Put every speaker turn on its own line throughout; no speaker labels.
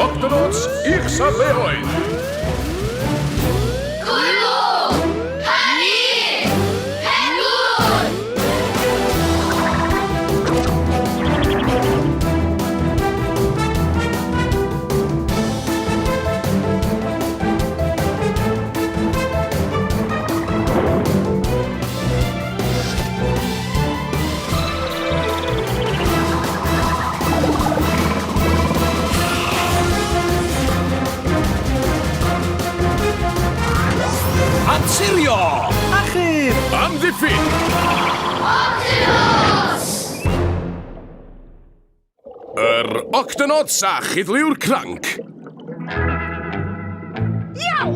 Octanots i'ch safleoedd.
Ansirio! Achub!
Amddiffyn!
Octanots!
Octanots a chydliw'r cranc.
Iaw!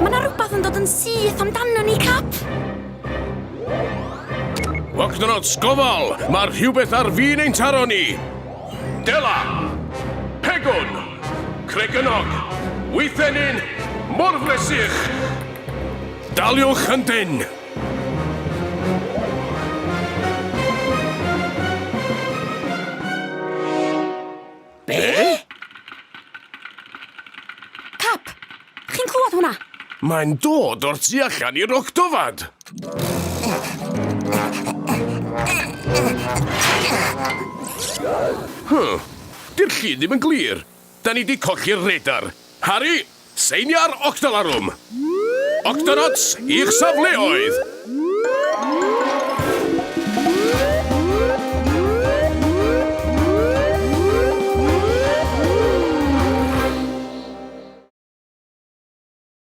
Mae 'na rhywbeth yn dod yn syth amdano ni, Cap.
Octanots gofal, mae rhywbeth ar fin ein taro ni. Dela, Pegwn, Cregenog, Wythenyn, Morflesych. Daliwch yn dyn.
Cap, chi'n clywed hwnna?
Mae'n dod o'r tu allan i'r octofad. Di'r llun ddim yn glir. Da ni di colli'r radar. Harry, seinia'r octolarwm. Octanots i'ch safleoedd.